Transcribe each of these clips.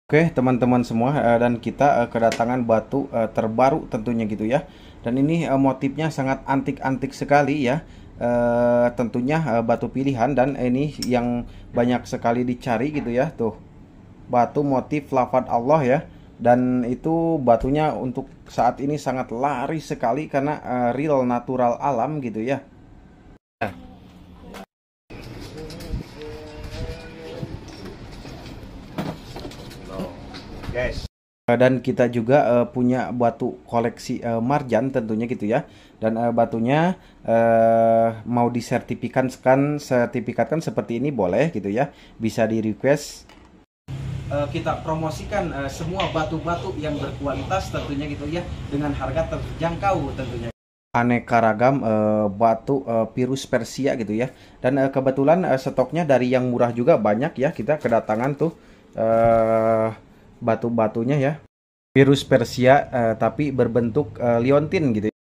Oke, teman-teman semua, dan kita kedatangan batu terbaru tentunya gitu ya. Dan ini motifnya sangat antik-antik sekali ya. Tentunya batu pilihan dan ini yang banyak sekali dicari gitu ya. Tuh, batu motif lafadz Allah ya. Dan itu batunya untuk saat ini sangat laris sekali karena real natural alam gitu ya. Guys. Dan kita juga punya batu koleksi marjan tentunya gitu ya. Dan batunya mau sertifikatkan seperti ini boleh gitu ya. Bisa di request. Kita promosikan semua batu-batu yang berkualitas tentunya gitu ya, dengan harga terjangkau tentunya. Aneka ragam batu Virus Persia gitu ya. Dan kebetulan stoknya dari yang murah juga banyak ya. Kita kedatangan tuh batu-batunya ya. Virus Persia tapi berbentuk liontin gitu ya.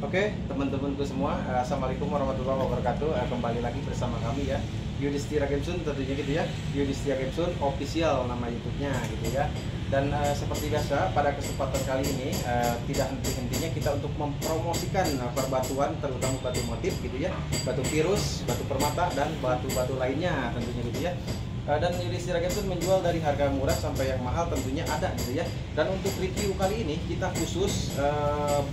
Oke, teman-temanku semua, assalamualaikum warahmatullahi wabarakatuh. Kembali lagi bersama kami ya, Yudhistira Gamesun tentunya gitu ya. Yudhistira Gamesun official nama YouTube-nya gitu ya. Dan seperti biasa pada kesempatan kali ini tidak henti-hentinya kita untuk mempromosikan perbatuan, terutama batu motif gitu ya, batu virus, batu permata dan batu-batu lainnya tentunya gitu ya. Dan Yudhistira Gamesun menjual dari harga murah sampai yang mahal tentunya ada gitu ya. Dan untuk review kali ini kita khusus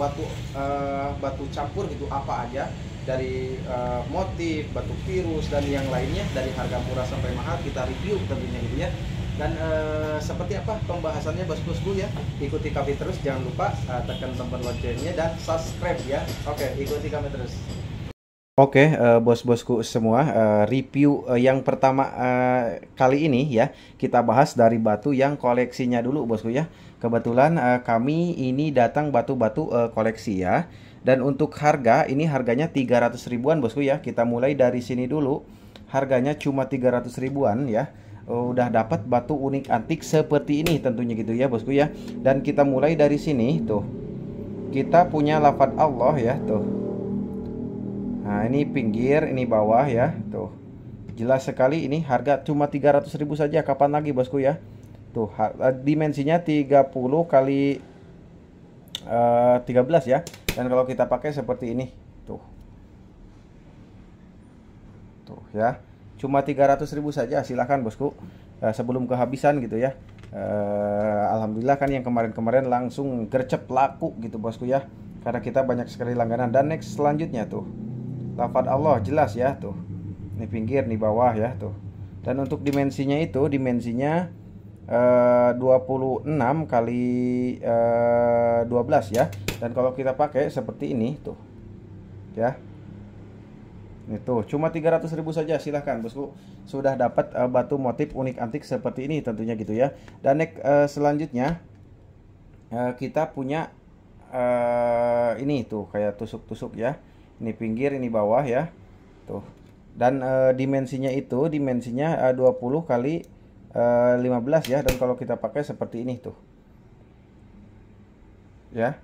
batu campur gitu apa aja, dari motif, batu virus dan yang lainnya, dari harga murah sampai mahal kita review tentunya gitu ya. Dan seperti apa pembahasannya bos-bosku ya, ikuti kami terus, jangan lupa tekan tombol loncengnya dan subscribe ya. Oke, ikuti kami terus. Oke, bos-bosku semua, review yang pertama kali ini ya, kita bahas dari batu yang koleksinya dulu bosku ya. Kebetulan kami ini datang batu-batu koleksi ya. Dan untuk harga, ini harganya 300 ribuan bosku ya. Kita mulai dari sini dulu. Harganya cuma 300 ribuan ya. Udah dapat batu unik antik seperti ini tentunya gitu ya bosku ya. Dan kita mulai dari sini tuh. Kita punya lafadz Allah ya tuh. Nah, ini pinggir, ini bawah ya. Tuh. Jelas sekali ini harga cuma 300 ribu saja. Kapan lagi bosku ya? Tuh, dimensinya 30 kali 13 ya. Dan kalau kita pakai seperti ini, tuh. Tuh ya. Cuma 300 ribu saja, silahkan bosku. Sebelum kehabisan gitu ya. Alhamdulillah kan yang kemarin-kemarin langsung gercep laku gitu bosku ya. Karena kita banyak sekali langganan. Dan next selanjutnya tuh, lafadz Allah jelas ya tuh. Ini pinggir, ini bawah ya tuh. Dan untuk dimensinya itu, dimensinya 26 kali 12 ya. Dan kalau kita pakai seperti ini tuh. Ya. Ini tuh, cuma 300 ribu saja, silahkan bosku. Sudah dapat batu motif unik antik seperti ini tentunya gitu ya. Dan next selanjutnya kita punya ini tuh kayak tusuk-tusuk ya. Ini pinggir, ini bawah ya. Tuh. Dan dimensinya itu, dimensinya 20 kali 15 ya. Dan kalau kita pakai seperti ini tuh. Ya.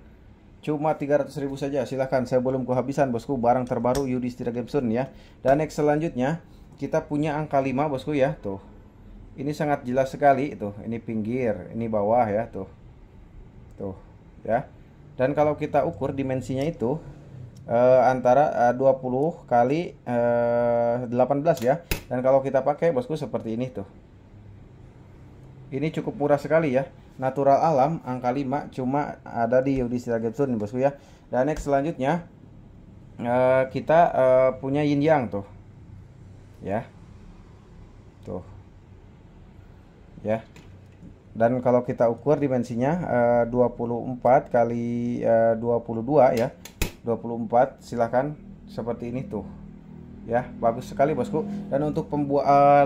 Cuma 300 ribu saja, silahkan sebelum kehabisan bosku. Barang terbaru Yudhistira Gamesun ya. Dan next selanjutnya kita punya angka 5 bosku ya. Tuh. Ini sangat jelas sekali tuh. Ini pinggir, ini bawah ya tuh. Tuh, ya. Dan kalau kita ukur dimensinya itu antara 20 kali 18 ya. Dan kalau kita pakai bosku seperti ini tuh. Ini cukup murah sekali ya. Natural alam angka 5 cuma ada di Yudhistira Gamesun bosku ya. Dan next selanjutnya kita punya yin yang tuh. Ya. Tuh. Ya. Dan kalau kita ukur dimensinya 24 kali 22 ya. 24 silahkan seperti ini tuh ya, bagus sekali bosku. Dan untuk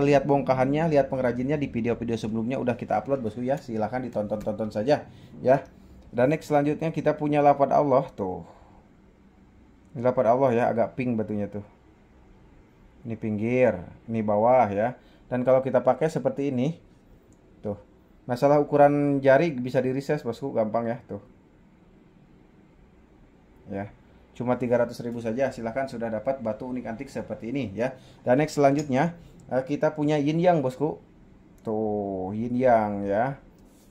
lihat bongkahannya, lihat pengrajinnya di video-video sebelumnya udah kita upload bosku ya, silahkan ditonton-tonton saja ya. Dan next selanjutnya kita punya lafadz Allah tuh. Ini lafadz Allah ya, agak pink batunya tuh. Ini pinggir, ini bawah ya. Dan kalau kita pakai seperti ini, tuh. Masalah ukuran jari bisa di resize bosku, gampang ya, tuh. Ya. Cuma 300.000 saja, silahkan sudah dapat batu unik antik seperti ini ya. Dan next selanjutnya kita punya yin yang bosku. Tuh, yin yang ya.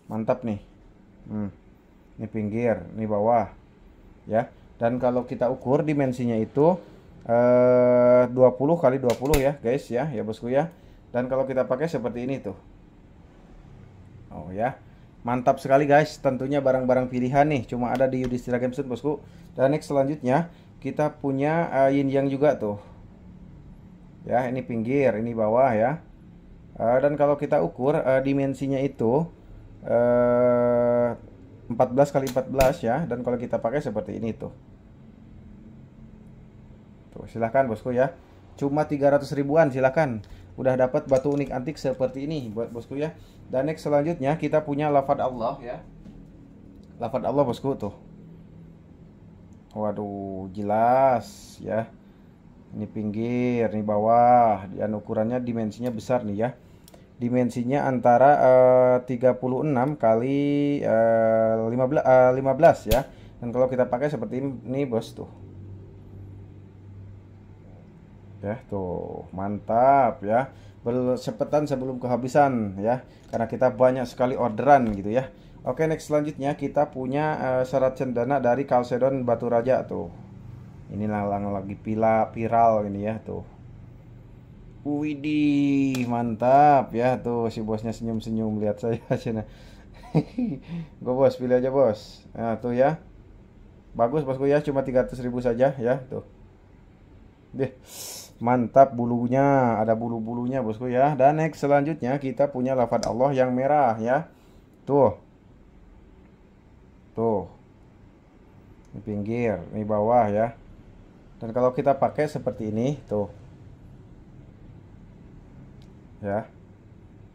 Mantap nih. Ini pinggir, ini bawah. Ya. Dan kalau kita ukur dimensinya itu 20 kali 20 ya, guys ya, bosku ya. Dan kalau kita pakai seperti ini tuh. Oh ya. Mantap sekali guys, tentunya barang-barang pilihan nih, cuma ada di Yudhistira Games bosku. Dan next selanjutnya kita punya yin yang juga tuh. Ya, ini pinggir, ini bawah ya. Dan kalau kita ukur dimensinya itu 14 kali 14 ya. Dan kalau kita pakai seperti ini tuh. Tuh, silahkan bosku ya. Cuma 300 ribuan silahkan. Udah dapat batu unik antik seperti ini buat bosku ya. Dan next selanjutnya kita punya lafaz Allah ya. Lafaz Allah bosku tuh. Waduh, jelas ya. Ini pinggir, ini bawah. Dan ukurannya dimensinya besar nih ya. Dimensinya antara 36 kali 15 ya. Dan kalau kita pakai seperti ini bos tuh. Ya tuh, mantap ya. Bercepetan sebelum kehabisan ya, karena kita banyak sekali orderan gitu ya. Oke, next selanjutnya kita punya serat cendana dari Kalsedon Batu Raja tuh. Ini lagi viral ini ya tuh. Widih, mantap ya tuh, si bosnya senyum-senyum lihat saya sini. Gue bos, pilih aja bos. Nah tuh ya. Bagus bosku ya, cuma 300.000 saja ya tuh. Deh. Mantap bulunya, ada bulu-bulunya bosku ya. Dan next selanjutnya kita punya lafaz Allah yang merah ya. Tuh. Tuh. Ini pinggir, ini bawah ya. Dan kalau kita pakai seperti ini, tuh. Ya.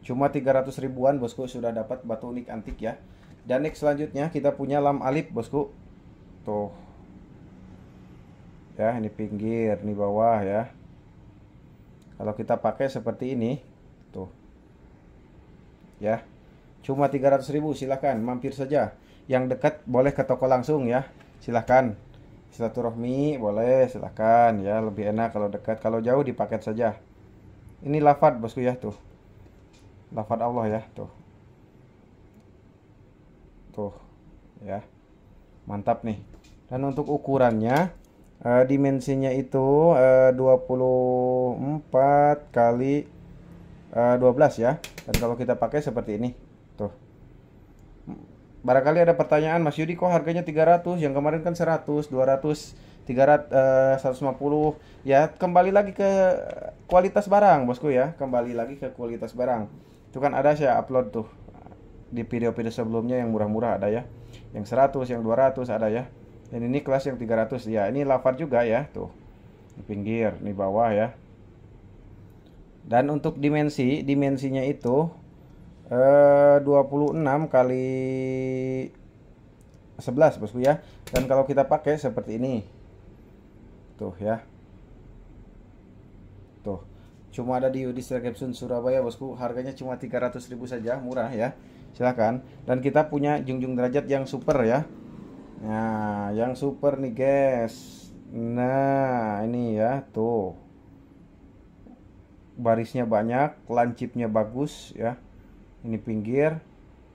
Cuma 300 ribuan bosku sudah dapat batu unik antik ya. Dan next selanjutnya kita punya lam alif bosku. Tuh. Ya, ini pinggir, ini bawah ya. Kalau kita pakai seperti ini tuh ya, cuma 300.000 silahkan mampir saja. Yang dekat boleh ke toko langsung ya, silahkan. Silaturahmi boleh, silahkan ya, lebih enak kalau dekat. Kalau jauh dipaket saja. Ini lafaz bosku ya tuh, lafaz Allah ya tuh. Tuh ya, mantap nih. Dan untuk ukurannya dimensinya itu 24 kali 12 ya. Dan kalau kita pakai seperti ini tuh. Barangkali ada pertanyaan, Mas Yudi kok harganya 300, yang kemarin kan 100, 200, 300, 150. Ya kembali lagi ke kualitas barang bosku ya, kembali lagi ke kualitas barang. Itu kan ada saya upload tuh di video-video sebelumnya, yang murah-murah ada ya, yang 100, yang 200 ada ya. Dan ini kelas yang 300 ya. Ini lafaz juga ya tuh. Di pinggir, di bawah ya. Dan untuk dimensinya itu 26 kali 11 bosku ya. Dan kalau kita pakai seperti ini. Tuh ya. Tuh. Cuma ada di Yudhistira Games Surabaya bosku. Harganya cuma 300.000 saja, murah ya. Silakan. Dan kita punya junjung derajat yang super ya. Nah, yang super nih guys. Nah, ini ya tuh. Barisnya banyak, lancipnya bagus ya. Ini pinggir,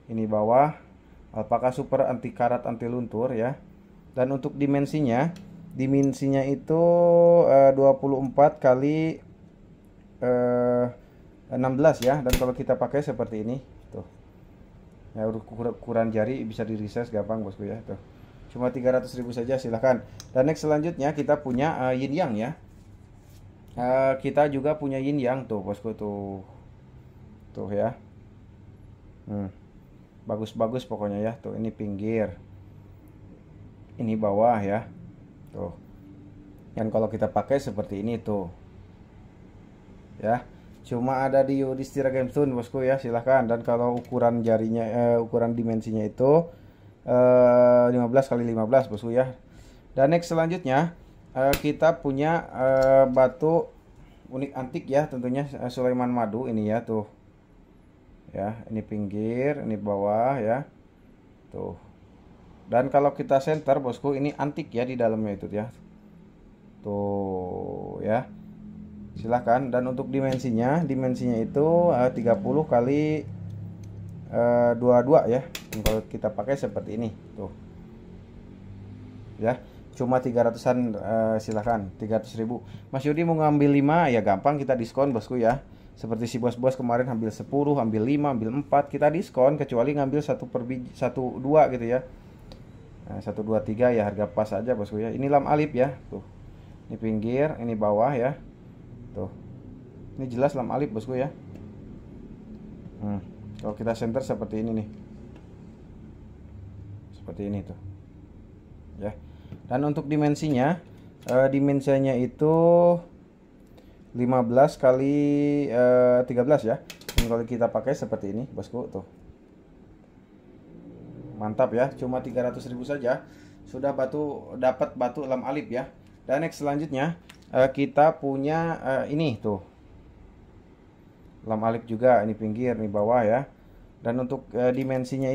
ini bawah. Alpaka super anti karat, anti luntur ya. Dan untuk dimensinya itu 24 kali 16 ya. Dan kalau kita pakai seperti ini tuh. Ya, ukuran jari bisa di resize gampang bosku ya tuh. Cuma 300.000 saja silahkan. Dan next selanjutnya kita punya yin yang ya. Kita juga punya yin yang tuh bosku tuh. Tuh ya. Bagus-bagus pokoknya ya. Tuh ini pinggir. Ini bawah ya. Tuh. Dan kalau kita pakai seperti ini tuh. Ya. Cuma ada di Yudhistira Games bosku ya, silahkan. Dan kalau ukuran jarinya ukuran dimensinya itu 15 kali 15 bosku ya. Dan next selanjutnya kita punya batu unik antik ya tentunya, Sulaiman Madu ini ya tuh. Ya, ini pinggir, ini bawah ya. Tuh. Dan kalau kita center bosku, ini antik ya di dalamnya itu ya. Tuh ya. Silahkan. Dan untuk dimensinya itu 30 kali 22 ya. Dan kalau kita pakai seperti ini tuh. Ya, cuma 300-an, silahkan 300.000. Mas Yudi mau ngambil 5 ya gampang, kita diskon bosku ya. Seperti si bos-bos kemarin ambil 10, ambil 5, ambil 4, kita diskon kecuali ngambil 1 per biji, 1 2 gitu ya. Nah, 1 2 3 ya harga pas aja bosku ya. Ini lam alip ya, tuh. Ini pinggir, ini bawah ya. Tuh. Ini jelas lam alip bosku ya. Kalau kita center seperti ini nih. Seperti ini tuh. Ya. Dan untuk dimensinya itu 15 kali 13 ya. Dan kalau kita pakai seperti ini bosku tuh. Mantap ya, cuma 300.000 saja sudah dapat batu lam alip ya. Dan next selanjutnya kita punya ini tuh. Lam alip juga, ini pinggir, ini bawah ya. Dan untuk dimensinya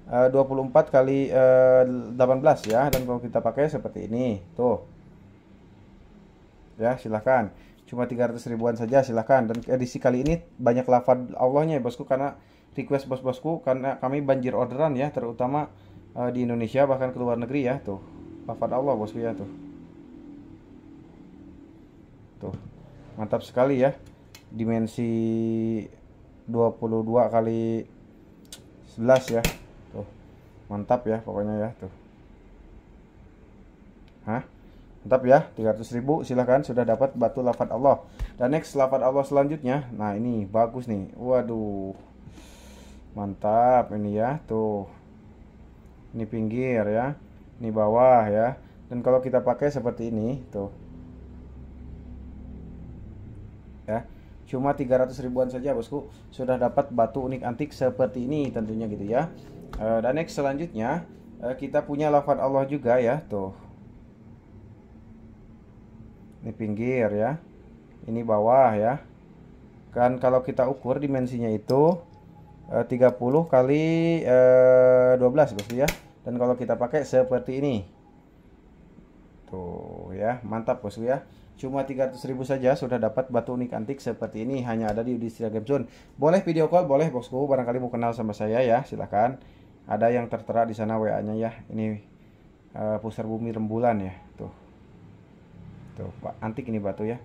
24 kali 18 ya. Dan kalau kita pakai seperti ini tuh. Ya, silahkan. Cuma 300 ribuan saja, silahkan. Dan edisi kali ini banyak lafaz Allahnya ya bosku, karena request bos-bosku, karena kami banjir orderan ya, terutama di Indonesia bahkan ke luar negeri ya. Tuh, lafaz Allah bosku ya tuh. Tuh. Mantap sekali ya. Dimensi 22 kali 11 ya. Tuh. Mantap ya pokoknya ya tuh. Hah? Mantap ya, 300.000 silahkan, sudah dapat batu lafaz Allah. Dan next lafaz Allah selanjutnya. Nah, ini bagus nih. Waduh. Mantap ini ya, tuh. Ini pinggir ya. Ini bawah ya. Dan kalau kita pakai seperti ini, tuh. Ya. Cuma 300 ribuan saja bosku, sudah dapat batu unik antik seperti ini tentunya gitu ya. Dan next selanjutnya kita punya lafaz Allah juga ya, tuh. Ini pinggir ya. Ini bawah ya. Kan kalau kita ukur dimensinya itu 30 kali 12 bosku ya. Dan kalau kita pakai seperti ini. Tuh ya, mantap bosku ya. Cuma 300.000 saja sudah dapat batu unik antik seperti ini, hanya ada di Yudhistira Game Zone. Boleh video call, boleh bosku, barangkali mau kenal sama saya ya, silahkan. Ada yang tertera di sana WA-nya ya. Ini pusar bumi rembulan ya, tuh. Tuh, Pak, antik ini batu ya.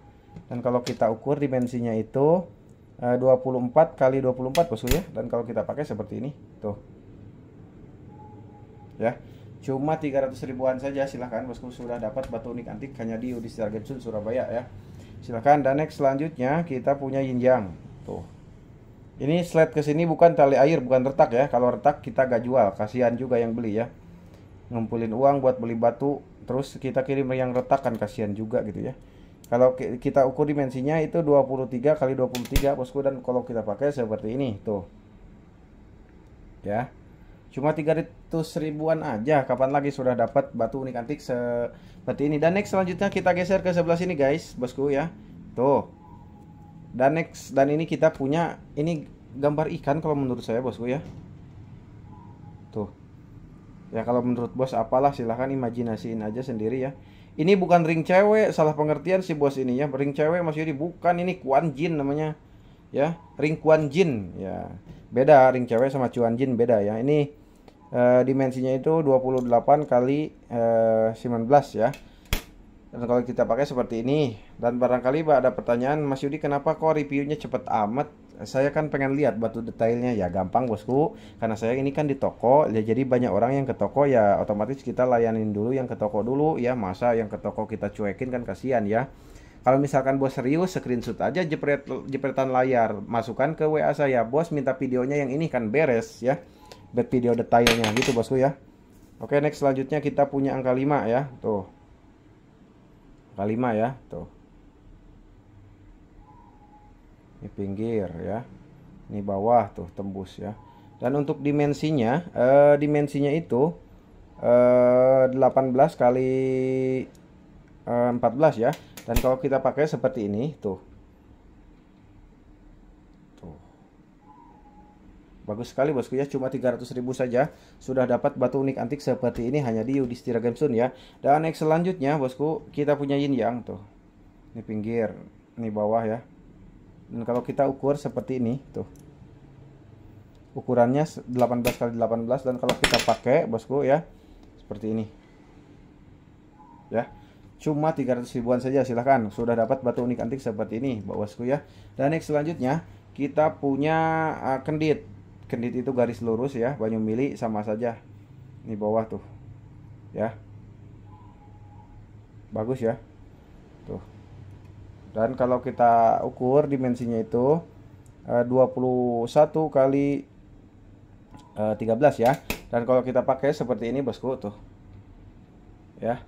Dan kalau kita ukur dimensinya itu 24 kali 24 bosku ya. Dan kalau kita pakai seperti ini, tuh. Ya. Cuma 300 ribuan saja, silahkan bosku, sudah dapat batu unik antik hanya di Yudhistira Game Zone Surabaya ya. Silahkan. Dan next selanjutnya kita punya yin yang. Tuh. Ini slide ke sini bukan tali air, bukan retak ya. Kalau retak kita gak jual, kasihan juga yang beli ya. Ngumpulin uang buat beli batu, terus kita kirim yang retak kan kasihan juga gitu ya. Kalau kita ukur dimensinya itu 23 kali 23 bosku, dan kalau kita pakai seperti ini tuh. Ya. Cuma 300 ribuan aja, kapan lagi sudah dapat batu unik antik seperti ini. Dan next selanjutnya kita geser ke sebelah sini guys, bosku ya. Tuh. Dan next, dan ini kita punya ini gambar ikan kalau menurut saya bosku ya. Tuh. Ya kalau menurut bos apalah, silahkan imajinasiin aja sendiri ya. Ini bukan ring cewek, salah pengertian si bos ini ya. Ring cewek Mas Yudi bukan, ini Kuan Jin namanya. Ya, ring Kuan Jin ya. Beda, ring cewek sama Cuan Jin beda ya. Ini dimensinya itu 28 kali 19 ya. Dan kalau kita pakai seperti ini, dan barangkali ada pertanyaan, Mas Yudi kenapa kok reviewnya cepet amat? Saya kan pengen lihat batu detailnya. Ya gampang bosku, karena saya ini kan di toko ya, jadi banyak orang yang ke toko ya, otomatis kita layanin dulu yang ke toko dulu ya. Masa yang ke toko kita cuekin kan kasihan ya. Kalau misalkan bos serius, screenshot aja jepretan layar, masukkan ke WA saya, bos minta videonya yang ini, kan beres ya. Buat video detailnya gitu bosku ya. Oke, next selanjutnya kita punya angka 5 ya. Tuh. Angka 5 ya, tuh. Ini pinggir ya. Ini bawah tuh tembus ya. Dan untuk dimensinya itu 18 kali 14 ya. Dan kalau kita pakai seperti ini tuh. Tuh. Bagus sekali bosku ya, cuma 300.000 saja sudah dapat batu unik antik seperti ini hanya di Yudhistira Games Zone ya. Dan next selanjutnya bosku, kita punya yin yang tuh. Ini pinggir, ini bawah ya. Dan kalau kita ukur seperti ini tuh. Ukurannya 18 kali 18, dan kalau kita pakai bosku ya seperti ini. Ya. Cuma 300 ribuan saja, silahkan sudah dapat batu unik antik seperti ini bosku ya. Dan next selanjutnya kita punya kendit. Kendit itu garis lurus ya, banyu mili sama saja. Ini bawah tuh. Ya. Bagus ya. Tuh. Dan kalau kita ukur dimensinya itu 21 kali 13 ya. Dan kalau kita pakai seperti ini bosku tuh. Ya.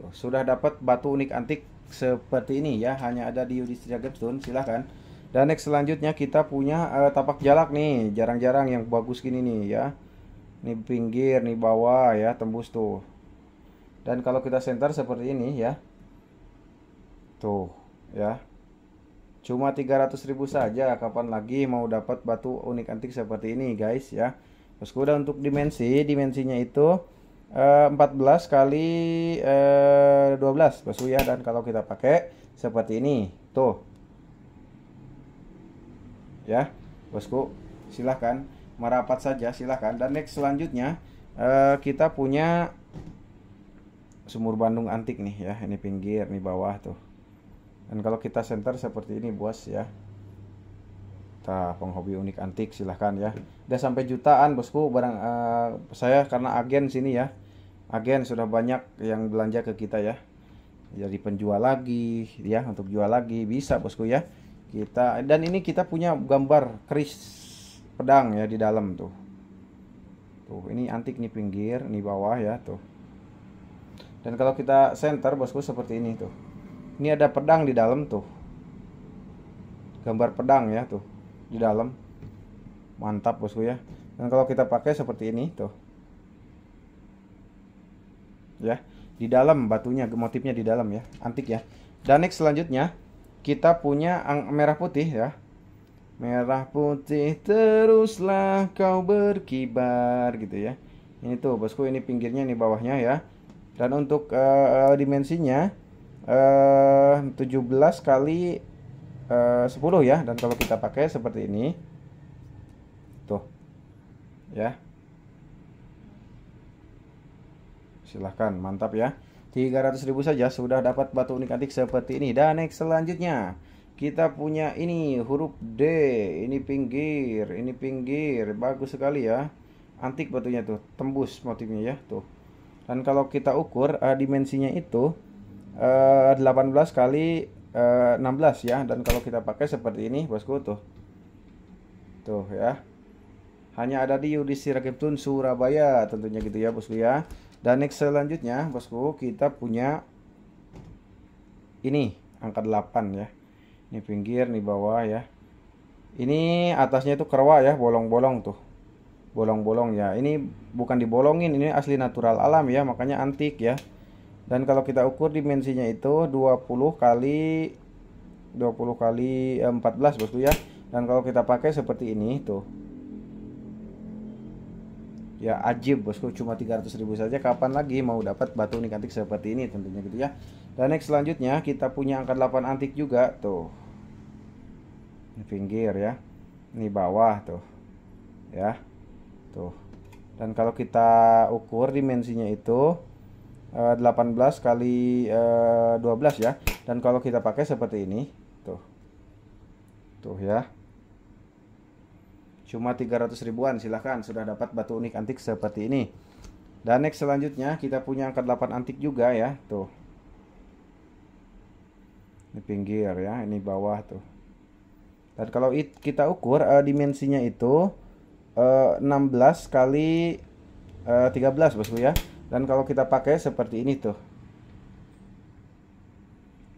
Tuh, sudah dapat batu unik antik seperti ini ya, hanya ada di Yudhistira Games Zone, silahkan. Dan next selanjutnya kita punya tapak jalak nih, jarang-jarang yang bagus gini nih ya. Ini pinggir, nih bawah ya, tembus tuh. Dan kalau kita center seperti ini ya. Tuh, ya. Cuma 300.000 saja, kapan lagi mau dapat batu unik antik seperti ini guys ya. Terus udah untuk dimensinya itu 14 kali 12 bosku ya. Dan kalau kita pakai seperti ini tuh ya bosku, silahkan merapat saja, silahkan. Dan next selanjutnya kita punya sumur Bandung antik nih ya, ini pinggir, nih bawah tuh. Dan kalau kita center seperti ini bos ya. Nah, penghobi unik antik silahkan ya. Udah sampai jutaan bosku barang saya, karena agen sini ya. Agen sudah banyak yang belanja ke kita ya. Jadi penjual lagi ya, untuk jual lagi bisa bosku ya. Kita, dan ini kita punya gambar keris pedang ya di dalam tuh. Tuh, ini antik nih pinggir, nih bawah ya tuh. Dan kalau kita center bosku seperti ini tuh. Ini ada pedang di dalam tuh. Gambar pedang ya tuh di dalam. Mantap bosku ya. Dan kalau kita pakai seperti ini tuh. Ya, di dalam batunya, motifnya di dalam ya, antik ya. Dan next selanjutnya kita punya merah putih ya. Merah putih teruslah kau berkibar gitu ya. Ini tuh bosku, ini pinggirnya, ini bawahnya ya. Dan untuk dimensinya 17 kali 10 ya. Dan kalau kita pakai seperti ini tuh ya, silahkan, mantap ya. 300.000 saja sudah dapat batu unik antik seperti ini. Dan next selanjutnya kita punya ini huruf D, ini pinggir, bagus sekali ya, antik batunya tuh, tembus motifnya ya tuh. Dan kalau kita ukur dimensinya itu 18 kali 16 ya. Dan kalau kita pakai seperti ini bosku tuh. Tuh ya. Hanya ada di Yudhistira Games Zone Surabaya tentunya gitu ya bosku ya. Dan next selanjutnya bosku kita punya ini angka 8 ya. Ini pinggir, nih bawah ya. Ini atasnya itu kerwa ya, bolong-bolong tuh. Bolong-bolong ya. Ini bukan dibolongin, ini asli natural alam ya, makanya antik ya. Dan kalau kita ukur dimensinya itu 20 kali 14 bosku ya. Dan kalau kita pakai seperti ini tuh. Ya ajib bosku, cuma 300.000 saja, kapan lagi mau dapat batu unik antik seperti ini tentunya gitu ya. Dan next selanjutnya kita punya angka 8 antik juga tuh. Ini pinggir ya. Ini bawah tuh. Ya. Tuh. Dan kalau kita ukur dimensinya itu 18 kali 12 ya. Dan kalau kita pakai seperti ini tuh. Tuh ya. Cuma 300 ribuan, silahkan sudah dapat batu unik antik seperti ini. Dan next selanjutnya kita punya angka 8 antik juga ya tuh. Ini pinggir ya, ini bawah tuh. Dan kalau kita ukur dimensinya itu 16 kali 13 bosku ya. Dan kalau kita pakai seperti ini tuh.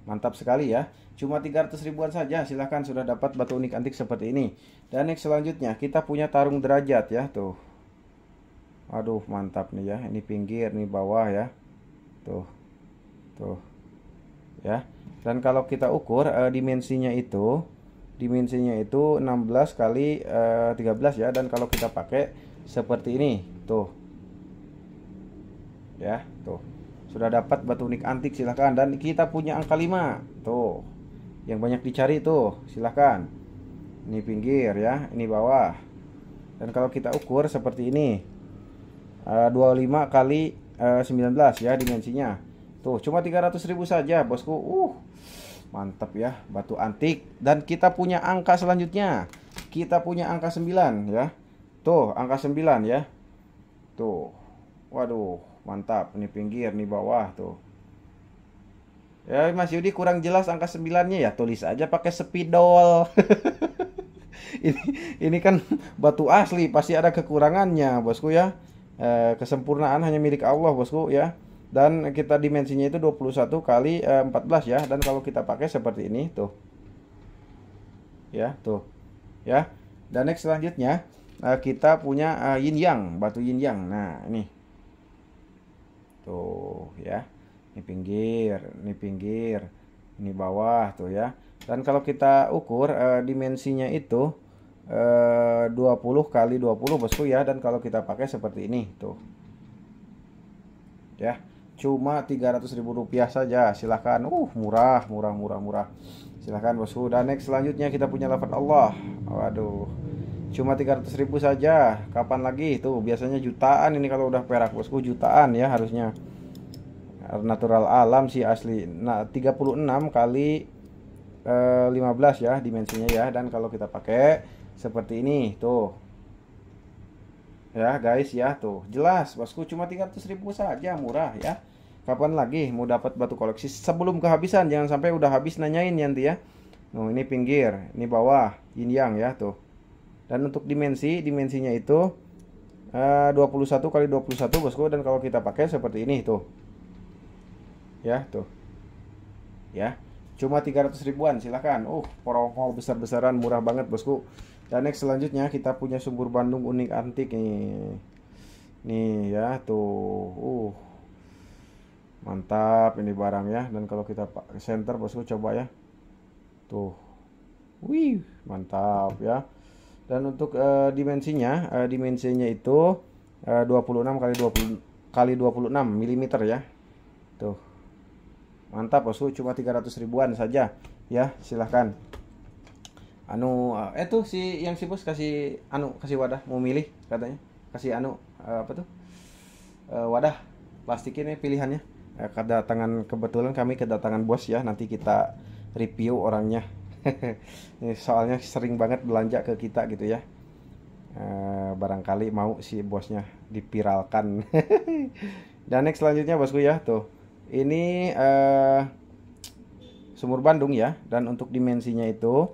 Mantap sekali ya. Cuma 300 ribuan saja, silahkan sudah dapat batu unik antik seperti ini. Dan next selanjutnya kita punya tarung derajat ya tuh. Aduh mantap nih ya. Ini pinggir, nih bawah ya. Tuh. Tuh. ya. Dan kalau kita ukur dimensinya itu 16 kali 13 ya. Dan kalau kita pakai seperti ini tuh ya, tuh sudah dapat batu unik antik, silahkan. Dan kita punya angka 5 tuh yang banyak dicari tuh, silahkan. Ini pinggir ya, ini bawah. Dan kalau kita ukur seperti ini 25 kali 19 ya dimensinya. Tuh cuma 300.000 saja bosku. Mantap ya, batu antik. Dan kita punya angka selanjutnya. Kita punya angka 9 ya. Tuh angka 9 ya. Tuh. Waduh, mantap. Ini pinggir, ini bawah tuh. Ya Mas Yudi kurang jelas angka 9-nya ya, tulis aja pakai spidol. ini kan batu asli, pasti ada kekurangannya bosku ya. Kesempurnaan hanya milik Allah bosku ya. Dan kita dimensinya itu 21 kali 14 ya. Dan kalau kita pakai seperti ini tuh ya, tuh ya. Dan next selanjutnya kita punya yin yang, batu yin yang. Nah ini tuh ya, ini pinggir, ini bawah tuh ya. Dan kalau kita ukur dimensinya itu 20 kali 20 bosku ya. Dan kalau kita pakai seperti ini tuh ya, cuma 300.000 rupiah saja, silahkan. Murah. Silahkan bosku. Dan next selanjutnya kita punya lafaz Allah. Waduh, cuma 300.000 saja. Kapan lagi tuh, biasanya jutaan ini kalau udah perak bosku, jutaan ya harusnya. Natural alam sih asli. Nah 36 kali 15 ya dimensinya ya. Dan kalau kita pakai seperti ini tuh ya guys ya, tuh jelas bosku, cuma 300.000 saja, murah ya. Kapan lagi mau dapat batu koleksi sebelum kehabisan? Jangan sampai udah habis nanyain nanti ya. Ini pinggir, ini bawah, yin yang ya tuh. Dan untuk dimensinya itu 21 kali 21 bosku. Dan kalau kita pakai seperti ini tuh ya, tuh ya, cuma 300.000-an, silahkan. Porongol besar-besaran, murah banget bosku. Dan next selanjutnya kita punya sumur Bandung unik antik nih ya tuh. Mantap ini barang ya. Dan kalau kita center bosku, coba ya tuh, wih mantap ya. Dan untuk dimensinya itu 26 kali 26 mm ya tuh. Mantap bosku, cuma 300.000-an saja ya, silahkan. Tuh si bos kasih wadah, mau milih katanya, kasih apa tuh, wadah plastik ini pilihannya. Kebetulan kami kedatangan bos ya, nanti kita review orangnya. Ini soalnya sering banget belanja ke kita gitu ya. Barangkali mau si bosnya dipiralkan. Dan next selanjutnya bosku ya, tuh ini sumur Bandung ya. Dan untuk dimensinya itu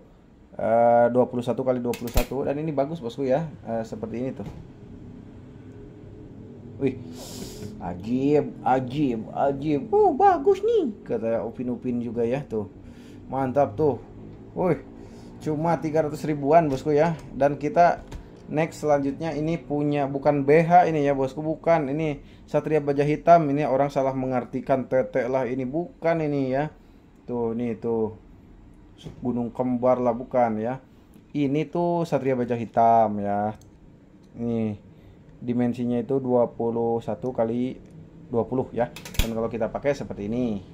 21 kali 21. Dan ini bagus bosku ya, seperti ini tuh. Wih, ajib. Bagus nih, kata Upin juga ya tuh. Mantap tuh. Wih, cuma 300.000-an bosku ya. Dan kita next selanjutnya ini punya, bukan BH ini ya bosku, bukan. Ini Satria Baja Hitam. Ini orang salah mengartikan tetek lah, ini bukan ini ya. Tuh, nih tuh, gunung kembar lah, bukan ya. Ini tuh Satria Baja Hitam ya. Ini dimensinya itu 21 kali 20 ya. Dan kalau kita pakai seperti ini,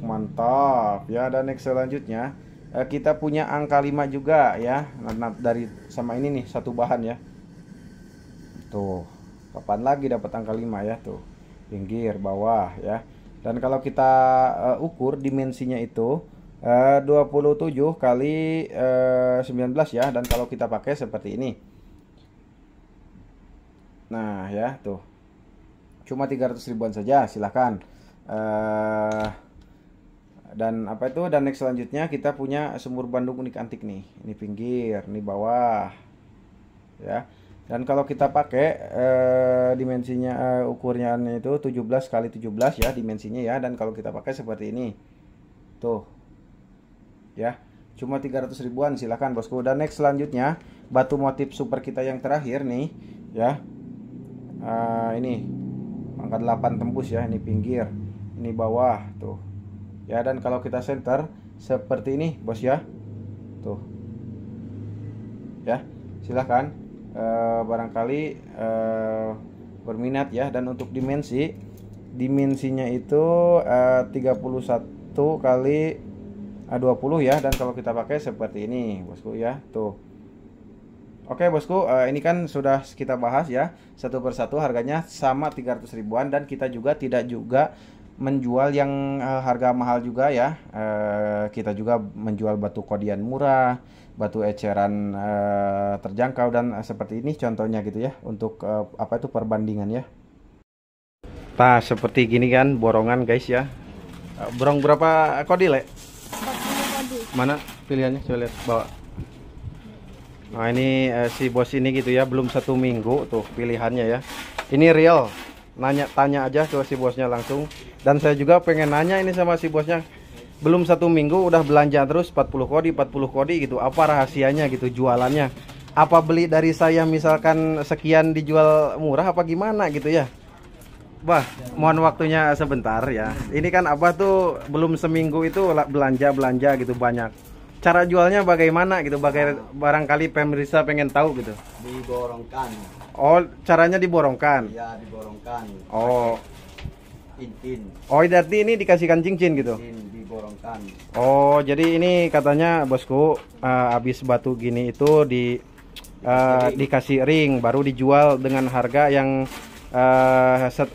mantap ya. Dan next selanjutnya kita punya angka 5 juga ya. Dari sama ini nih, satu bahan ya. Tuh, kapan lagi dapat angka 5 ya tuh, pinggir bawah ya. Dan kalau kita ukur dimensinya itu 27 kali 19 ya. Dan kalau kita pakai seperti ini, nah ya tuh, cuma 300.000-an saja, silahkan. Dan apa itu, dan next selanjutnya kita punya sumur Bandung unik antik nih. Ini pinggir, ini bawah ya. Dan kalau kita pakai dimensinya ukurnya itu 17 kali 17 ya dimensinya ya. Dan kalau kita pakai seperti ini tuh ya, cuma 300.000-an, silahkan bosku. Dan next selanjutnya batu motif super kita yang terakhir nih ya. Ini angka 8 tembus ya, ini pinggir, ini bawah tuh ya. Dan kalau kita center seperti ini bos ya, tuh ya. Silahkan barangkali berminat ya. Dan untuk dimensinya itu 31 kali 20 ya. Dan kalau kita pakai seperti ini bosku ya, tuh. Oke bosku, ini kan sudah kita bahas ya satu persatu, harganya sama 300 ribuan. Dan kita juga tidak juga menjual yang harga mahal juga ya. Kita juga menjual batu kodian murah, batu eceran terjangkau, dan seperti ini contohnya gitu ya. Untuk apa itu perbandingan ya. Nah seperti gini kan borongan guys ya. Borong berapa kodi Le? 40 kodi. Mana pilihannya, coba lihat bawa. Nah ini si bos ini gitu ya, belum 1 minggu tuh pilihannya ya. Ini real, tanya aja ke si bosnya langsung. Dan saya juga pengen nanya ini sama si bosnya, belum 1 minggu udah belanja terus 40 kodi gitu. Apa rahasianya gitu jualannya? Apa beli dari saya misalkan sekian dijual murah apa gimana gitu ya. Bah, mohon waktunya sebentar ya. Ini kan Abah tuh belum seminggu itu belanja gitu banyak. Cara jualnya bagaimana gitu? Barangkali pemirsa pengen tahu gitu. Diborongkan. Oh, caranya diborongkan. Iya, diborongkan. Oh. Cincin. Oh, berarti ini dikasihkan cincin gitu. Diborongkan. Oh, jadi ini katanya bosku habis batu gini itu dikasih ring baru dijual dengan harga yang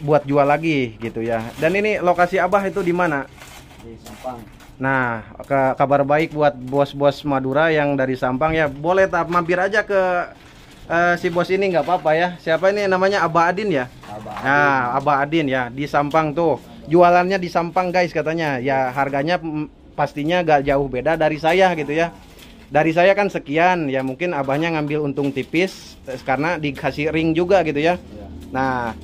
buat jual lagi gitu ya. Dan ini lokasi Abah itu di mana? Di Sampang. Nah, kabar baik buat bos-bos Madura yang dari Sampang ya. Boleh mampir aja ke si bos ini, nggak apa-apa ya. Siapa ini namanya? Abah Adin ya? Nah, Abah Adin ya, di Sampang tuh. Jualannya di Sampang guys katanya. Ya harganya pastinya gak jauh beda dari saya gitu ya. Dari saya kan sekian, ya mungkin abahnya ngambil untung tipis karena dikasih ring juga gitu ya. Nah,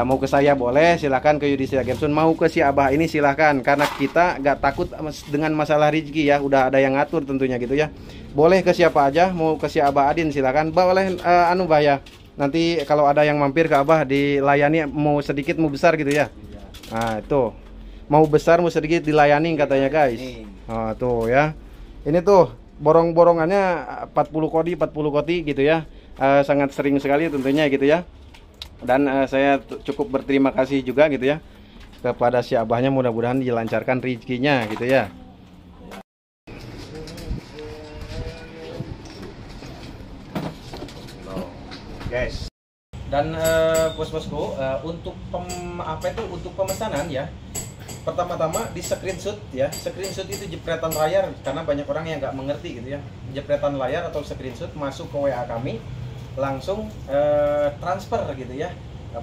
mau ke saya boleh, silahkan ke Yudhistira Gamestone. Mau ke si Abah ini silahkan, karena kita nggak takut dengan masalah rezeki ya, udah ada yang ngatur tentunya gitu ya. Boleh ke siapa aja, mau ke si Abah Adin silahkan. Boleh Bah ya, nanti kalau ada yang mampir ke Abah dilayani, mau sedikit mau besar gitu ya. Nah itu, mau besar mau sedikit dilayani katanya guys. Nah tuh ya, ini tuh borong-borongannya 40 kodi gitu ya. Sangat sering sekali tentunya gitu ya. Dan saya cukup berterima kasih juga gitu ya kepada si Abahnya, mudah-mudahan dilancarkan rezekinya gitu ya. Guys. Dan bos-bosku, untuk untuk pemesanan ya. Pertama-tama di screenshot ya. Screenshot itu jepretan layar, karena banyak orang yang nggak mengerti gitu ya. Jepretan layar atau screenshot masuk ke WA kami, langsung transfer gitu ya,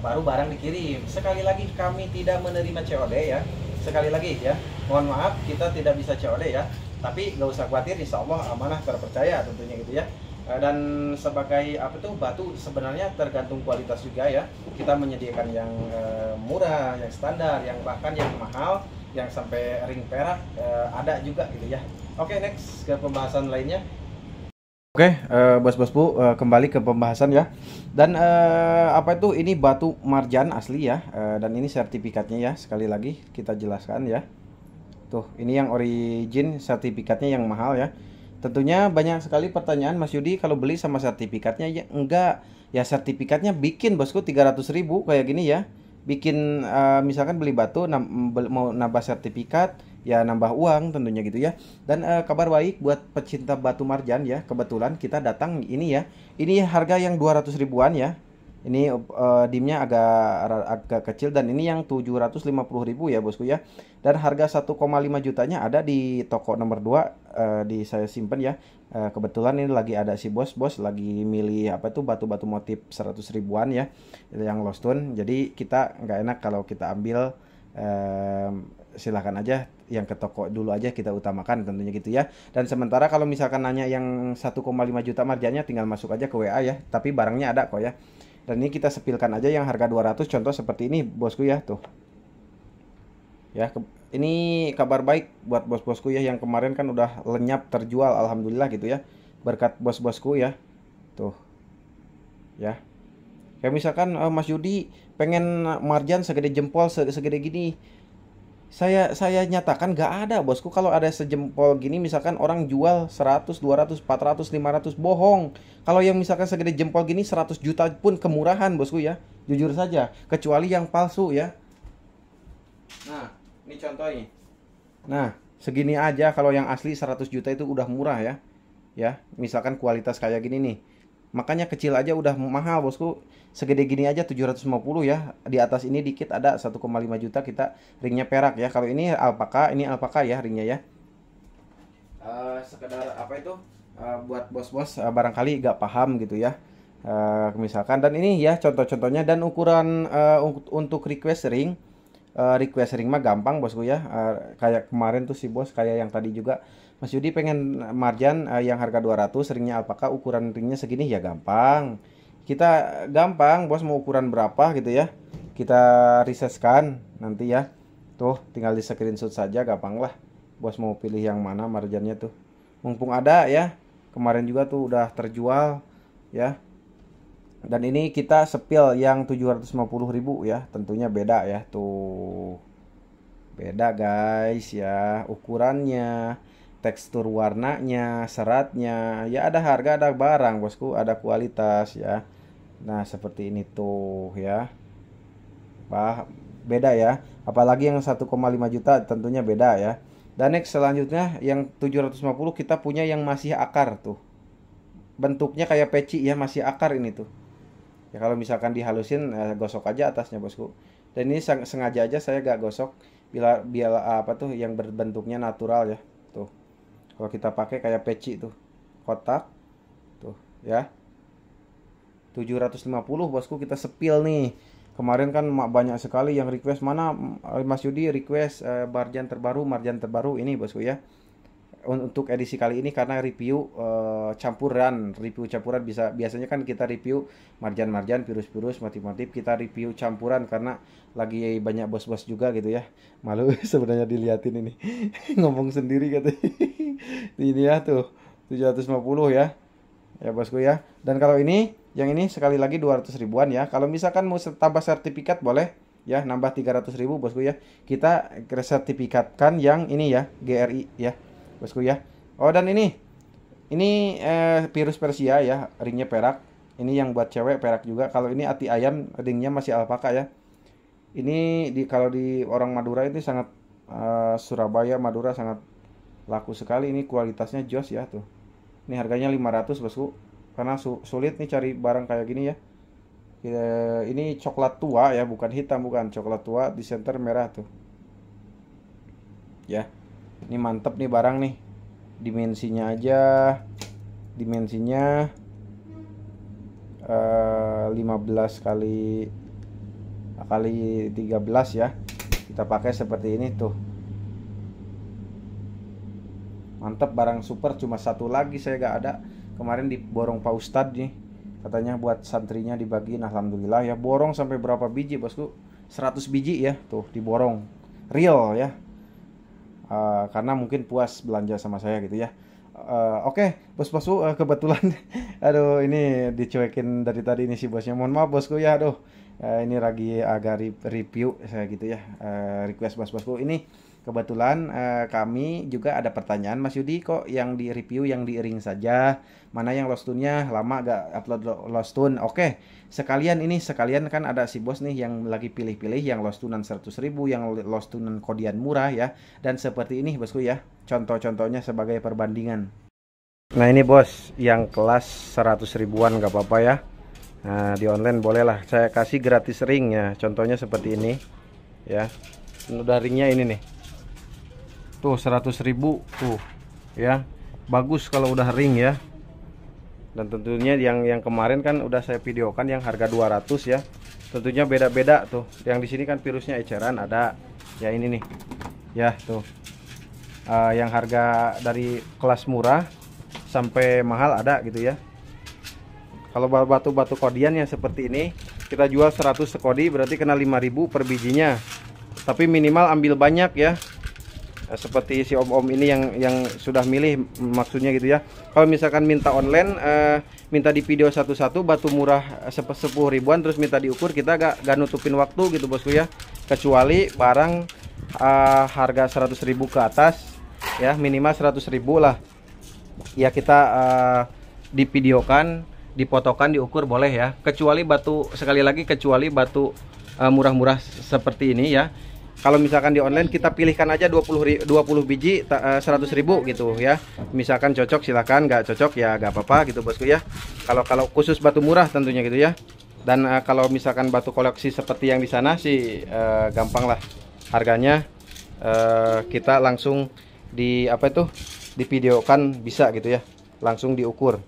baru barang dikirim. Sekali lagi kami tidak menerima COD ya, sekali lagi ya, mohon maaf kita tidak bisa COD ya, tapi nggak usah khawatir, insya Allah amanah terpercaya tentunya gitu ya. Dan sebagai batu sebenarnya tergantung kualitas juga ya, kita menyediakan yang murah, yang standar, yang bahkan yang mahal, yang sampai ring perak ada juga gitu ya. Oke, next ke pembahasan lainnya. Oke, bos-bosku, kembali ke pembahasan ya. Dan ini batu marjan asli ya, dan ini sertifikatnya ya. Sekali lagi kita jelaskan ya. Tuh, ini yang origin, sertifikatnya yang mahal ya. Tentunya banyak sekali pertanyaan, Mas Yudi, kalau beli sama sertifikatnya ya enggak. Ya sertifikatnya bikin bosku 300 ribu kayak gini ya. Bikin misalkan beli batu mau nambah sertifikat, ya nambah uang tentunya gitu ya. Dan kabar baik buat pecinta batu marjan ya, kebetulan kita datang ini ya. Ini harga yang 200 ribuan ya. Ini dimnya agak kecil, dan ini yang 750 ribu ya bosku ya. Dan harga 1,5 jutanya ada di toko nomor 2 di saya simpen ya. Kebetulan ini lagi ada si bos lagi milih batu-batu motif 100 ribuan ya, yang lost stone. Jadi kita nggak enak kalau kita ambil, silahkan aja yang ke toko dulu aja kita utamakan tentunya gitu ya. Dan sementara kalau misalkan nanya yang 1,5 juta marjannya, tinggal masuk aja ke WA ya, tapi barangnya ada kok ya. Dan ini kita sepilkan aja yang harga 200, contoh seperti ini bosku ya, tuh ya. Ini kabar baik buat bos-bosku ya, yang kemarin kan udah lenyap terjual, alhamdulillah gitu ya, berkat bos-bosku ya. Tuh ya, kayak misalkan Mas Yudi pengen marjan segede jempol, segede gini, Saya nyatakan nggak ada bosku. Kalau ada sejempol gini misalkan orang jual 100, 200, 400, 500, bohong. Kalau yang misalkan segede jempol gini 100 juta pun kemurahan bosku ya. Jujur saja, kecuali yang palsu ya. Nah, ini contohnya. Nah, segini aja kalau yang asli 100 juta itu udah murah ya. Ya, misalkan kualitas kayak gini nih. Makanya kecil aja udah mahal bosku. Segede gini aja 750 ya. Di atas ini dikit ada 1,5 juta kita ringnya perak ya. Kalau ini alpaka ya ringnya ya. Sekedar apa itu? Buat bos-bos barangkali gak paham gitu ya. Misalkan dan ini ya contoh-contohnya dan ukuran untuk request ring mah gampang bosku ya. Kayak kemarin tuh si bos kayak yang tadi juga Mas Yudi pengen marjan yang harga 200 ringnya alpaka ukuran ringnya segini ya gampang. Kita gampang bos mau ukuran berapa gitu ya. Kita risetkan nanti ya. Tuh tinggal di screenshot saja gampang lah. Bos mau pilih yang mana marjannya tuh. Mumpung ada ya. Kemarin juga tuh udah terjual ya. Dan ini kita sepil yang 750.000 ya. Tentunya beda ya tuh. Beda guys ya ukurannya, tekstur warnanya, seratnya. Ya ada harga, ada barang bosku, ada kualitas ya. Nah seperti ini tuh ya. Beda ya. Apalagi yang 1,5 juta tentunya beda ya. Dan next selanjutnya yang 750 kita punya yang masih akar tuh. Bentuknya kayak peci ya, masih akar ini tuh. Ya kalau misalkan dihalusin gosok aja atasnya bosku. Dan ini sengaja aja saya gak gosok biar apa tuh yang berbentuknya natural ya. Tuh. Kalau kita pakai kayak peci tuh. Kotak. Tuh ya. 750 bosku kita sepil nih. Kemarin kan banyak sekali yang request mana Mas Yudi request marjan terbaru ini bosku ya. Untuk edisi kali ini karena review campuran biasanya kan kita review marjan virus motif kita review campuran karena lagi banyak bos-bos juga gitu ya. Malu sebenarnya diliatin ini. Ngomong sendiri katanya. Ini ya tuh 750 ya. Ya bosku ya. Dan kalau ini yang ini sekali lagi 200 ribuan ya. Kalau misalkan mau tambah sertifikat boleh ya, nambah 300 ribu bosku ya. Kita sertifikatkan yang ini ya, GRI ya bosku ya. Oh dan ini virus Persia ya, ringnya perak. Ini yang buat cewek perak juga. Kalau ini ati ayam ringnya masih alpaka ya. Ini kalau di orang Madura itu sangat Surabaya Madura sangat laku sekali. Ini kualitasnya jos ya tuh. Ini harganya 500 bosku. Karena sulit nih cari barang kayak gini ya. Ini coklat tua ya, bukan hitam, bukan coklat tua di center merah tuh. Ya. Ini mantep nih barang nih. Dimensinya aja. Dimensinya 15 kali 13 ya. Kita pakai seperti ini tuh. Mantap barang super, cuma satu lagi saya gak ada. Kemarin diborong Pak Ustadz nih. Katanya buat santrinya dibagiin, alhamdulillah ya. Borong sampai berapa biji bosku? 100 biji ya, tuh diborong. Real ya. Karena mungkin puas belanja sama saya gitu ya. Oke, bos-bosku kebetulan aduh ini dicuekin dari tadi ini si bosnya. Mohon maaf bosku ya, aduh. Ini lagi agak review saya gitu ya. Request bos-bosku ini. Kebetulan kami juga ada pertanyaan Mas Yudi, kok yang di review yang di ring saja, mana yang lost tune-nya lama gak upload lost tune. Oke, sekalian kan ada si bos nih yang lagi pilih-pilih yang lost tune-an 100 ribu, yang lost tune-an kodian murah ya. Dan seperti ini bosku ya, contoh-contohnya sebagai perbandingan. Nah ini bos, yang kelas 100 ribuan gak apa-apa ya. Nah di online boleh lah, saya kasih gratis ring ya. Contohnya seperti ini ya. Udah ringnya ini nih. Tuh 100 ribu tuh ya, bagus kalau udah ring ya. Dan tentunya yang kemarin kan udah saya videokan yang harga 200 ya. Tentunya beda-beda tuh. Yang di sini kan virusnya eceran ada. Ya ini nih. Ya tuh. Yang harga dari kelas murah sampai mahal ada gitu ya. Kalau batu-batu kodian yang seperti ini kita jual 100 sekodi berarti kena 5.000 per bijinya. Tapi minimal ambil banyak ya. Seperti si om-om ini yang sudah milih maksudnya gitu ya. Kalau misalkan minta online minta di video satu-satu batu murah 10 ribuan terus minta diukur, kita gak nutupin waktu gitu bosku ya. Kecuali barang harga 100.000 ke atas ya, minimal 100.000 lah ya, kita divideokan, difotokan, diukur boleh ya, kecuali batu, sekali lagi kecuali batu murah-murah seperti ini ya. Kalau misalkan di online kita pilihkan aja 20 biji 100.000 gitu ya. Misalkan cocok silakan, nggak cocok ya nggak apa-apa gitu bosku ya. Kalau khusus batu murah tentunya gitu ya. Dan kalau misalkan batu koleksi seperti yang di sana sih gampang lah harganya, kita langsung di apa itu, divideokan bisa gitu ya, langsung diukur.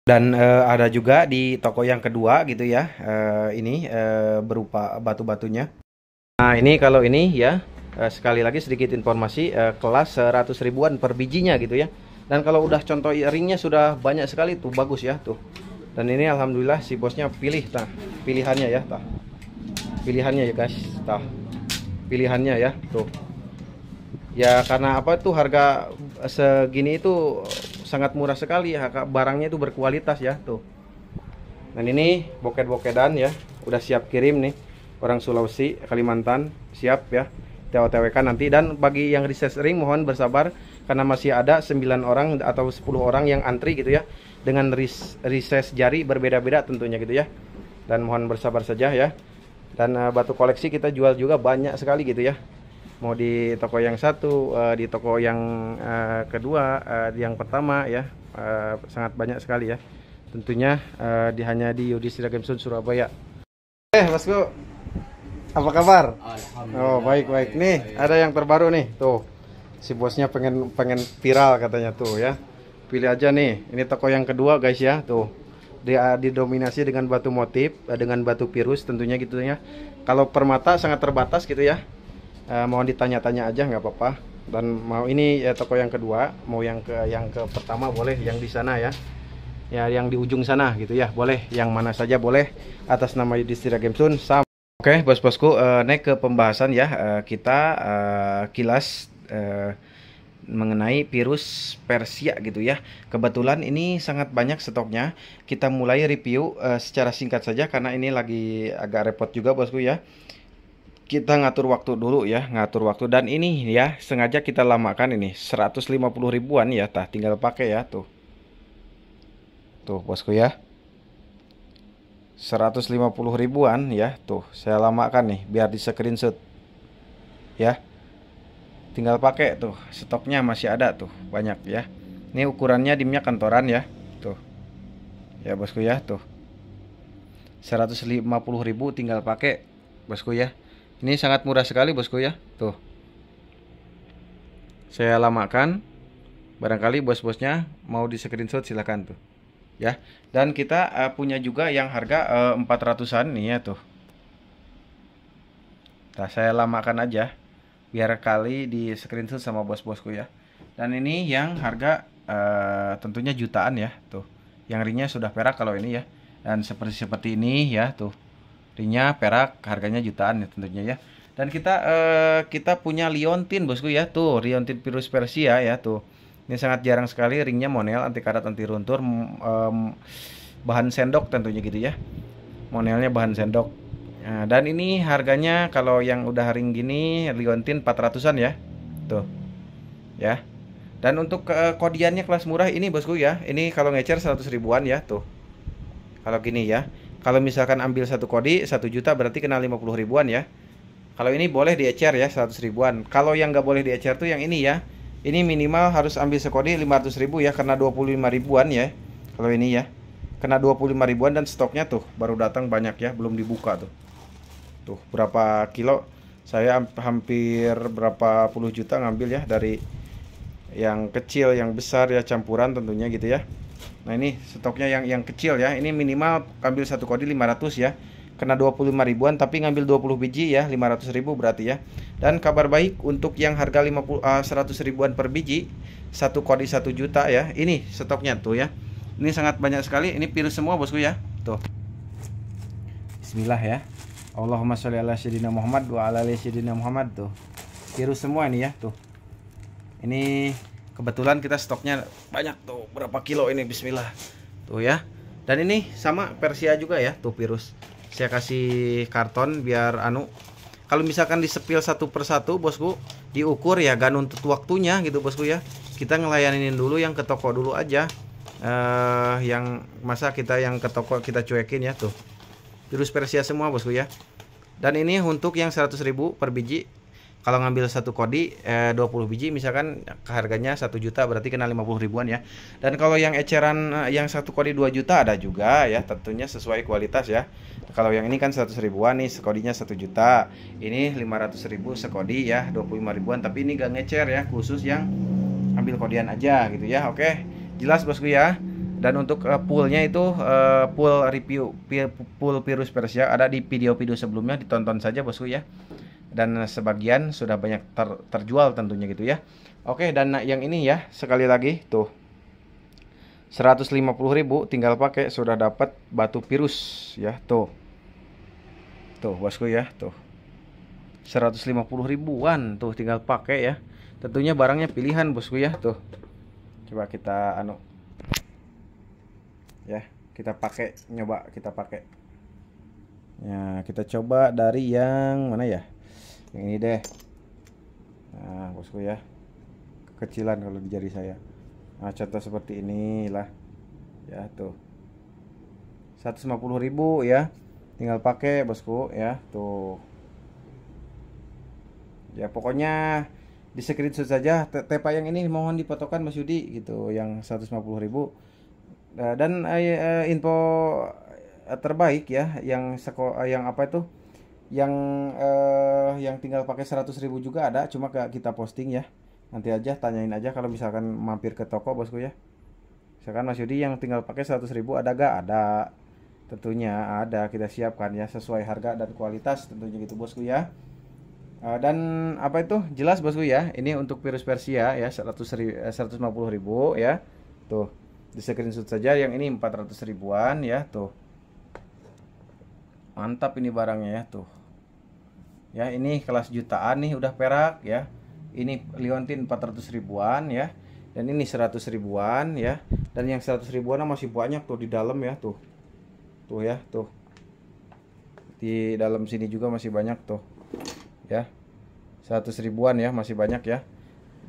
Dan ada juga di toko yang kedua gitu ya, ini berupa batu-batunya. Nah ini kalau ini ya, sekali lagi sedikit informasi, kelas 100 ribuan per bijinya gitu ya. Dan kalau udah contoh ringnya sudah banyak sekali tuh, bagus ya tuh. Dan ini alhamdulillah si bosnya pilih tah, pilihannya ya tah, pilihannya ya guys tah, pilihannya ya tuh. Ya karena apa tuh, harga segini itu sangat murah sekali ya, barangnya itu berkualitas ya tuh. Dan ini boket-bokedan ya, udah siap kirim nih. Orang Sulawesi, Kalimantan siap ya, TOTWK nanti. Dan bagi yang reses ring mohon bersabar karena masih ada 9 orang atau 10 orang yang antri gitu ya, dengan reses jari berbeda-beda tentunya gitu ya. Dan mohon bersabar saja ya. Dan batu koleksi kita jual juga banyak sekali gitu ya, mau di toko yang satu, di toko yang kedua, di yang pertama ya, sangat banyak sekali ya tentunya, hanya di Yudhistira Game Zone Surabaya. Bosku, apa kabar? Oh baik. Nih ada yang terbaru nih tuh, si bosnya pengen viral katanya tuh ya, pilih aja nih. Ini toko yang kedua guys ya tuh, dia didominasi dengan batu motif, dengan batu pirus tentunya gitu ya. Kalau permata sangat terbatas gitu ya, mohon ditanya-tanya aja nggak apa-apa. Dan mau ini ya toko yang kedua, mau yang ke pertama boleh, yang di sana ya, yang di ujung sana gitu ya, boleh, yang mana saja boleh, atas nama Yudhistira Game Zone. Oke bos-bosku, naik ke pembahasan ya, kita kilas mengenai virus Persia gitu ya. Kebetulan ini sangat banyak stoknya. Kita mulai review secara singkat saja karena ini lagi agak repot juga bosku ya. Kita ngatur waktu dulu ya, ngatur waktu. Dan ini ya sengaja kita lamakan, ini 150 ribuan ya, tah tinggal pakai ya tuh. Tuh bosku ya, 150 ribuan ya tuh, saya lamakan nih biar di screenshot ya. Tinggal pakai tuh, stoknya masih ada tuh banyak ya. Ini ukurannya dimnya kantoran ya tuh ya bosku ya tuh, 150.000 tinggal pakai bosku ya. Ini sangat murah sekali bosku ya tuh, saya lamakan. Barangkali bos-bosnya mau di screenshot silahkan tuh ya. Dan kita punya juga yang harga 400-an nih ya tuh. Nah saya lamakan aja biar kali di screenshot sama bos-bosku ya. Dan ini yang harga tentunya jutaan ya tuh. Yang ringnya sudah perak kalau ini ya. Dan seperti ini ya tuh, ringnya perak, harganya jutaan ya tentunya ya. Dan kita punya liontin bosku ya tuh, liontin virus Persia ya tuh. Ini sangat jarang sekali, ringnya monel, anti karat, anti runtur, bahan sendok tentunya gitu ya. Monelnya bahan sendok. Nah, dan ini harganya kalau yang udah ring gini liontin 400-an ya. Tuh. Ya. Dan untuk kodiannya kelas murah ini bosku ya. Ini kalau ngecer 100 ribuan ya tuh. Kalau gini ya. Kalau misalkan ambil satu kodi 1 juta berarti kena 50 ribuan ya. Kalau ini boleh diecer ya 100 ribuan. Kalau yang nggak boleh diecer tuh yang ini ya. Ini minimal harus ambil sekodi 500 ribu ya, karena 25 ribuan ya. Kalau ini ya, kena 25 ribuan dan stoknya tuh baru datang banyak ya, belum dibuka tuh. Tuh berapa kilo, saya hampir berapa puluh juta ngambil ya, dari yang kecil, yang besar ya, campuran tentunya gitu ya. Nah ini stoknya yang kecil ya, ini minimal ambil satu kodi 500 ya. Kena 25 ribuan tapi ngambil 20 biji ya, 500 ribu berarti ya. Dan kabar baik untuk yang harga 100 ribuan per biji, satu kodi 1 juta ya. Ini stoknya tuh ya. Ini sangat banyak sekali, ini virus semua bosku ya. Tuh. Bismillah ya. Allahumma sholli ala sayyidina Muhammad wa ala ali sayyidina Muhammad tuh. Virus semua ini ya tuh. Ini kebetulan kita stoknya banyak tuh, berapa kilo ini, bismillah. Tuh ya. Dan ini sama Persia juga ya, tuh virus. Saya kasih karton biar kalau misalkan disepil satu persatu bosku, diukur ya, gak nuntut waktunya gitu bosku ya. Kita ngelayanin dulu yang ke toko dulu aja. Yang masa kita yang ke toko kita cuekin ya tuh. Virus Persia semua bosku ya. Dan ini untuk yang 100.000 per biji. Kalau ngambil satu kodi 20 biji misalkan harganya 1 juta, berarti kena 50 ribuan ya. Dan kalau yang eceran yang satu kodi 2 juta ada juga ya, tentunya sesuai kualitas ya. Kalau yang ini kan 100 ribuan nih, sekodinya 1 juta. Ini 500.000 sekodi ya, 25 ribuan, tapi ini gak ngecer ya, khusus yang ambil kodian aja gitu ya. Oke, jelas bosku ya. Dan untuk poolnya itu pool review pool virus Persia ada di video-video sebelumnya, ditonton saja bosku ya. Dan sebagian sudah banyak terjual tentunya gitu ya. Oke, dan yang ini ya, sekali lagi tuh 150.000 tinggal pakai sudah dapat batu virus ya tuh. Tuh bosku ya, tuh 150 ribuan tuh tinggal pakai ya. Tentunya barangnya pilihan bosku ya tuh. Coba kita ya, kita pakai, nyoba kita pakai. Ya, kita coba dari yang mana ya? Yang ini deh. Nah bosku ya, kekecilan kalau di jari saya. Nah contoh seperti inilah ya tuh 150.000 ya, tinggal pakai bosku ya tuh ya. Pokoknya di screenshot saja tepa yang ini, mohon dipotokan Mas Yudi gitu, yang 150.000. Dan info terbaik ya, yang apa itu, yang tinggal pakai 100.000 juga ada, cuma kita posting ya. Nanti aja tanyain aja kalau misalkan mampir ke toko bosku ya. Misalkan Mas Yudi yang tinggal pakai 100.000 ada gak? Ada, tentunya ada, kita siapkan ya sesuai harga dan kualitas tentunya gitu bosku ya. Dan apa itu jelas bosku ya, ini untuk virus Persia ya 150.000 ya tuh, di screenshot saja. Yang ini 400 ribuan ya tuh, mantap ini barangnya ya tuh ya. Ini kelas jutaan nih, udah perak ya. Ini liontin 400 ribuan ya, dan ini 100 ribuan ya. Dan yang 100 ribuan masih banyak tuh di dalam ya tuh. Tuh ya tuh, di dalam sini juga masih banyak tuh ya. 100 ribuan ya, masih banyak ya.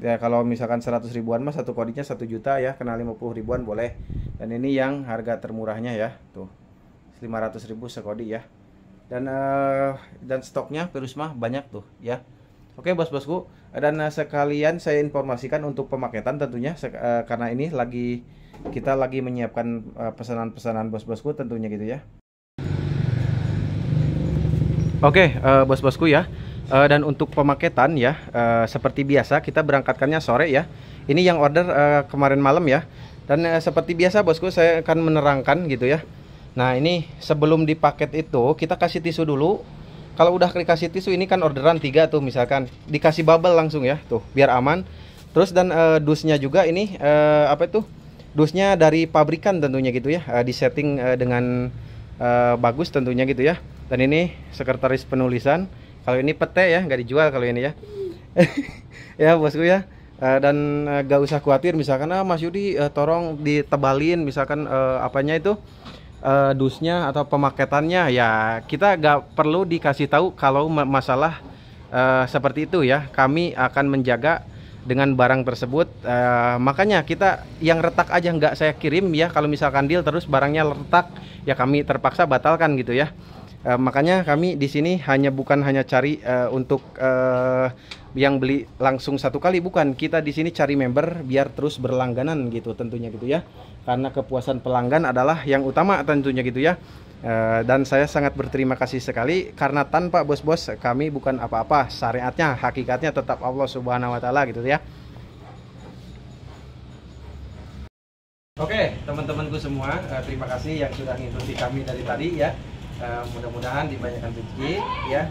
Ya kalau misalkan 100 ribuan mas satu kodinya 1 juta ya, kena 50 ribuan boleh. Dan ini yang harga termurahnya ya tuh, 500.000 sekodi ya. Dan stoknya virus mah banyak tuh ya. Oke bos-bosku, dan sekalian saya informasikan untuk pemaketan tentunya, karena ini kita lagi menyiapkan pesanan-pesanan bos-bosku tentunya gitu ya. Oke bos-bosku ya. Dan untuk pemaketan ya, seperti biasa kita berangkatkannya sore ya. Ini yang order kemarin malam ya. Dan seperti biasa bosku, saya akan menerangkan gitu ya. Nah ini sebelum dipaket itu kita kasih tisu dulu. Kalau udah dikasih tisu, ini kan orderan 3 tuh misalkan, dikasih bubble langsung ya tuh biar aman. Terus dan dusnya juga ini apa itu, dusnya dari pabrikan tentunya gitu ya, disetting dengan bagus tentunya gitu ya. Dan ini sekretaris penulisan. Kalau ini pete ya, nggak dijual kalau ini ya. Ya bosku ya. Dan gak usah khawatir misalkan Mas Yudi tolong ditebalin misalkan apanya itu, dusnya atau pemaketannya ya, kita gak perlu dikasih tahu kalau masalah seperti itu ya. Kami akan menjaga dengan barang tersebut. Makanya kita yang retak aja nggak saya kirim ya. Kalau misalkan deal terus barangnya retak ya, kami terpaksa batalkan gitu ya. Makanya kami di sini bukan hanya cari untuk yang beli langsung satu kali, bukan. Kita di sini cari member biar terus berlangganan gitu tentunya gitu ya. Karena kepuasan pelanggan adalah yang utama tentunya gitu ya. Dan saya sangat berterima kasih sekali, karena tanpa bos-bos kami bukan apa-apa. Syariatnya, hakikatnya tetap Allah Subhanahu wa taala gitu ya. Oke, teman-temanku semua, terima kasih yang sudah ngikuti kami dari tadi ya. Mudah-mudahan dibanyakan rezeki ya.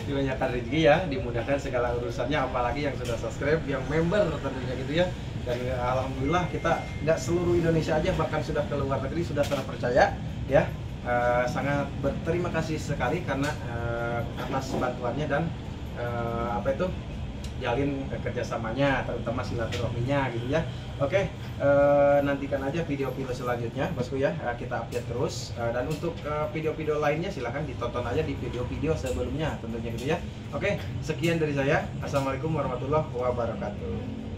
Dibanyakan rezeki ya, dimudahkan segala urusannya, apalagi yang sudah subscribe, yang member tentunya gitu ya. Dan alhamdulillah kita nggak seluruh Indonesia aja, bahkan sudah ke luar negeri sudah terpercaya ya. Sangat berterima kasih sekali karena atas bantuannya dan apa itu jalin kerjasamanya, terutama silaturahminya gitu ya. Oke, nantikan aja video-video selanjutnya bosku ya, kita update terus. Dan untuk video-video lainnya silahkan ditonton aja di video-video sebelumnya tentunya gitu ya. Oke, sekian dari saya. Assalamualaikum warahmatullahi wabarakatuh.